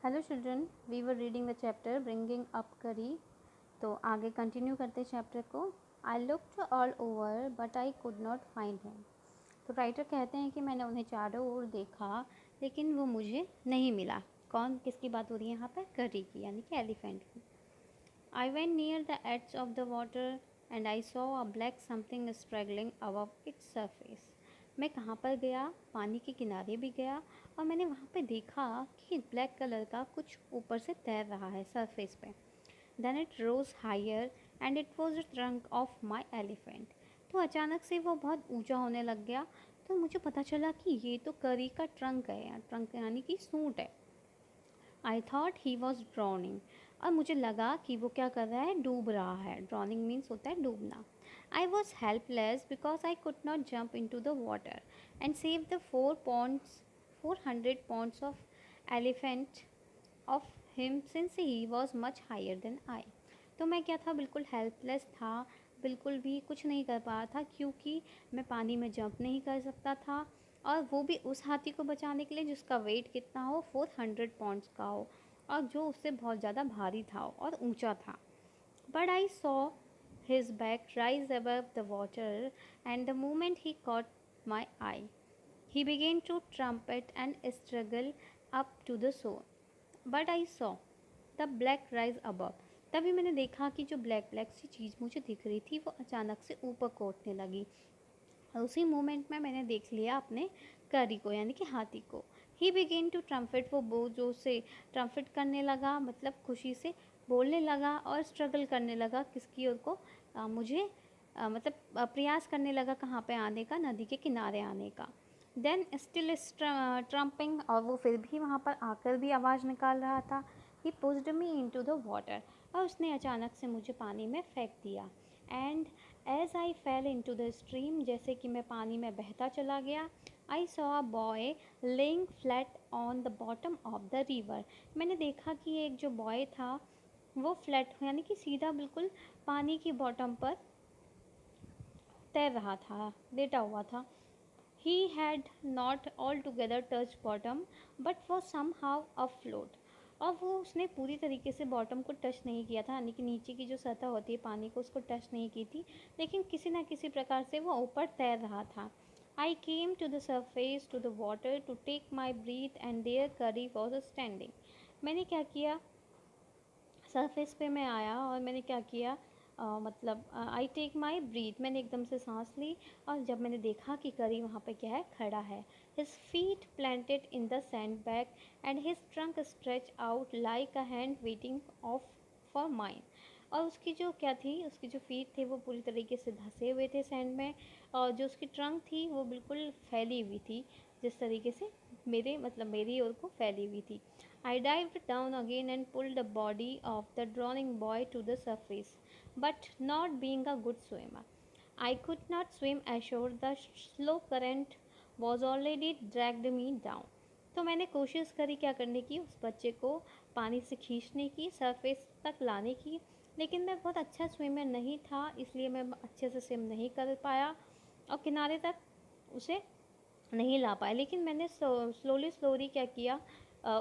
Hello children, we were reading the chapter bringing up Kari. तो आगे continue करते chapter को। I looked all over but I could not find him. तो writer कहते हैं कि मैंने उन्हें चारों ओर देखा लेकिन वो मुझे नहीं मिला। कौन, किसकी बात हो रही है यहाँ पर? करी की, यानी कि एलिफेंट की। I went near the edge of the water and I saw a black something struggling above its surface. मैं कहाँ पर गया? पानी के किनारे भी गया और मैंने वहाँ पे देखा कि ब्लैक कलर का कुछ ऊपर से तैर रहा है सरफेस पे। Then it rose higher and it was the trunk of my elephant. तो अचानक से वो बहुत ऊंचा होने लग गया। तो मुझे पता चला कि ये तो करी का ट्रंक है, ट्रंक यानी कि सूंड है। I thought he was drowning. और मुझे लगा कि वो क्या कर रहा है? डूब रहा है। ड्रॉनिंग मीन्स होता है डूबना। I was helpless because I could not jump in to the water and save the 400 pounds of elephant of him since he was much higher than I. तो मैं क्या था? बिल्कुल हेल्पलेस था, बिल्कुल भी कुछ नहीं कर पा रहा था क्योंकि मैं पानी में जंप नहीं कर सकता था, और वो भी उस हाथी को बचाने के लिए जिसका वेट कितना हो? 400 pounds का हो, और जो उससे बहुत ज़्यादा भारी था और ऊंचा था। But I saw his back rise above the water, and the moment he caught my eye, he began to trumpet and struggle up to the shore. But I saw the black rise above. तभी मैंने देखा कि जो black black सी चीज़ मुझे दिख रही थी वो अचानक से ऊपर को उठने लगी। और उसी मोमेंट में मैंने देख लिया अपने करी को, यानी कि हाथी को। ही बिगेन टू ट्रम्पेट, वो बो जो से ट्रम्पेट करने लगा, मतलब खुशी से बोलने लगा और स्ट्रगल करने लगा किसकी ओर को? मुझे मतलब प्रयास करने लगा कहाँ पे आने का? नदी के किनारे आने का। देन स्टिल ट्रम्पिंग, और वो फिर भी वहाँ पर आकर भी आवाज़ निकाल रहा था। He pushed me into the water, और उसने अचानक से मुझे पानी में फेंक दिया। And as I fell in to the stream, जैसे कि मैं पानी में बहता चला गया, I saw a boy lying flat on the bottom of the river. मैंने देखा कि एक जो बॉय था वो फ्लैट यानी कि सीधा बिल्कुल पानी की बॉटम पर तैर रहा था, लेटा हुआ था। He had not altogether touch bottom but was somehow afloat. और वो उसने पूरी तरीके से बॉटम को टच नहीं किया था, यानी कि नीचे की जो सतह होती है पानी को, उसको टच नहीं की थी, लेकिन किसी न किसी प्रकार से वो ऊपर तैर रहा था। I came to the surface to the water to take my breath and there Kari was standing. मैंने क्या किया? सरफेस पे मैं आया और मैंने क्या किया? मतलब आई टेक माई ब्रीथ, मैंने एकदम से सांस ली, और जब मैंने देखा कि करी वहाँ पे क्या है? खड़ा है। His feet planted in the sand bag and his trunk stretch out like a hand waiting of for mine. और उसकी जो क्या थी? उसकी जो फीट थे वो पूरी तरीके से धंसे हुए थे सैंड में, और जो उसकी ट्रंक थी वो बिल्कुल फैली हुई थी, जिस तरीके से मेरी ओर को फैली हुई थी। I dived down again and pulled the body of the drowning boy to the surface, but not being a good swimmer, I could not swim ashore. The slow current was already dragged me down. तो मैंने कोशिश करी क्या करने की? उस बच्चे को पानी से खींचने की, सरफेस तक लाने की, लेकिन मैं बहुत अच्छा स्विमर नहीं था, इसलिए मैं अच्छे से स्विम नहीं कर पाया और किनारे तक उसे नहीं ला पाए। लेकिन मैंने स्लोली क्या किया?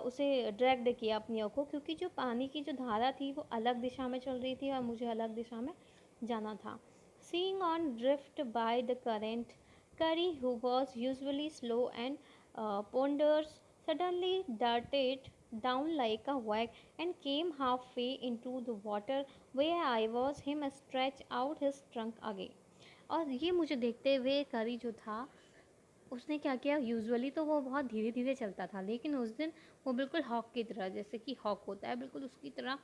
उसे ड्रैग्ड किया अपनी ओर को, क्योंकि जो पानी की जो धारा थी वो अलग दिशा में चल रही थी और मुझे अलग दिशा में जाना था। Seeing on drift by the current, Kari who was usually slow and ponders suddenly darted down like a wag and came halfway into the water where I was. Him stretch out his trunk again. और ये मुझे देखते हुए करी जो था उसने क्या किया? यूजुअली तो वो बहुत धीरे धीरे चलता था, लेकिन उस दिन वो बिल्कुल हॉक की तरह, जैसे कि हॉक होता है बिल्कुल उसकी तरह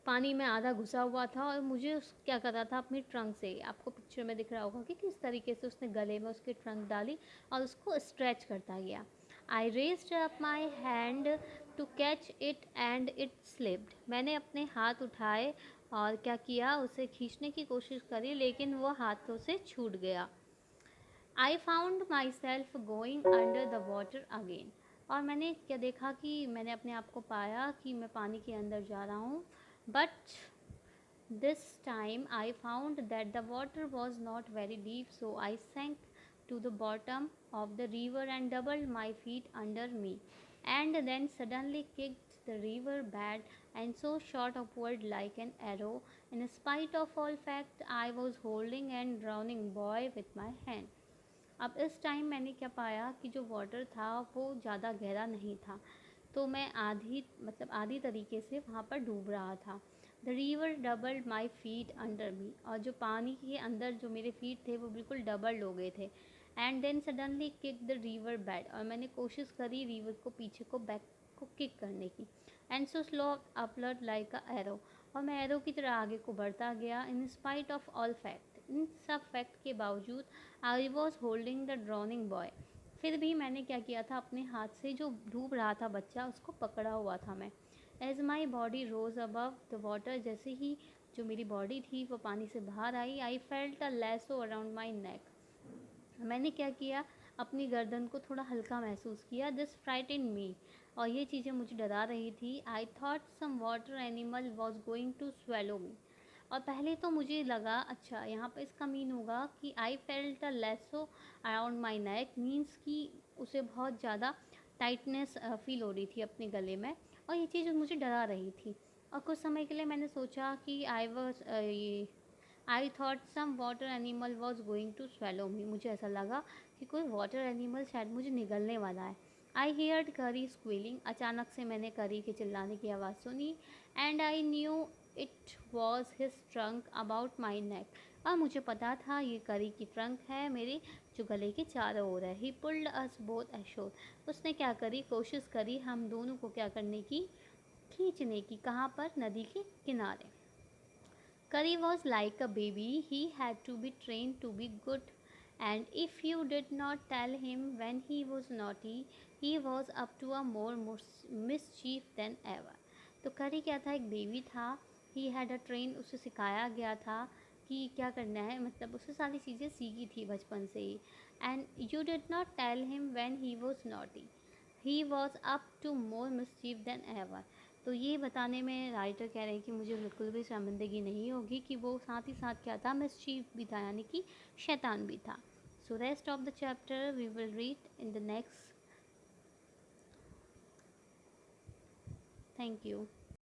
पानी में आधा घुसा हुआ था, और मुझे उस क्या कर रहा था? अपनी ट्रंक से, आपको पिक्चर में दिख रहा होगा कि किस तरीके से उसने गले में उसकी ट्रंक डाली और उसको स्ट्रेच करता गया। I raised up my hand to catch it and it slipped. मैंने अपने हाथ उठाए और क्या किया? उसे खींचने की कोशिश करी, लेकिन वो हाथों से छूट गया। I found my self going under the water again. और मैंने क्या देखा कि मैंने अपने आप को पाया कि मैं पानी के अंदर जा रहा हूँ। But this time I found that the water was not very deep, so I sank to the bottom of the river and doubled my feet under me. and then suddenly kicked the river bed and so shot upward like an arrow. In spite of all fact, I was holding and drowning boy with my hand. अब इस time मैंने क्या पाया कि जो water था वो ज़्यादा गहरा नहीं था, तो मैं आधी तरीके से वहाँ पर डूब रहा था। The river doubled my feet under मी, और जो पानी के अंदर जो मेरे फीट थे वो बिल्कुल डबल हो गए थे। And then suddenly kick the river bed, और मैंने कोशिश करी रिवर को पीछे को बैक को किक करने की। And so slow upward like a arrow, और मैं एरो की तरह आगे को बढ़ता गया। In spite of all fact, इन सब फैक्ट के बावजूद I was holding the drowning boy, फिर भी मैंने क्या किया था, अपने हाथ से जो डूब रहा था बच्चा उसको पकड़ा हुआ था मैं। As my body rose above the water, जैसे ही जो मेरी बॉडी थी वो पानी से बाहर आई, I felt a lasso around my neck, मैंने क्या किया, अपनी गर्दन को थोड़ा हल्का महसूस किया। दिस फ्राइटेन मी, और ये चीज़ें मुझे डरा रही थी। I thought some water animal was going to swallow me, और पहले तो मुझे लगा अच्छा यहाँ पर इसका मीन होगा कि आई felt a lasso around my neck, means कि उसे बहुत ज़्यादा टाइटनेस फील हो रही थी अपने गले में, और ये चीज़ मुझे डरा रही थी। और कुछ समय के लिए मैंने सोचा कि I thought some water animal was going to swallow me, मुझे ऐसा लगा कि कोई वाटर एनिमल शायद मुझे निगलने वाला है। आई हियर्ड करी स्क्वीलिंग, अचानक से मैंने करी के चिल्लाने की आवाज़ सुनी। And I knew it was his trunk about my neck, और मुझे पता था ये करी की ट्रंक है मेरे जो गले के चारों ओर है। ही पुल्ड अस बोथ एशोर, उसने क्या करी, कोशिश करी हम दोनों को क्या करने की, खींचने की। कहाँ पर, नदी के किनारे। Curry was like a baby, he had to be trained to be good, and if you did not tell him when he was naughty, he was up to a more mischief than ever. तो करी क्या था, एक baby था। He had a train, उसे सिखाया गया था कि क्या करना है, मतलब उसे सारी चीज़ें सीखी थी बचपन से ही। And you did not tell him when he was naughty, he was up to more mischief than ever. तो ये बताने में राइटर कह रहे हैं कि मुझे बिल्कुल भी शर्मिंदगी नहीं होगी कि वो साथ ही साथ क्या था, मिसचीफ भी था, यानी कि शैतान भी था। So rest of the chapter we will read in the next. Thank you.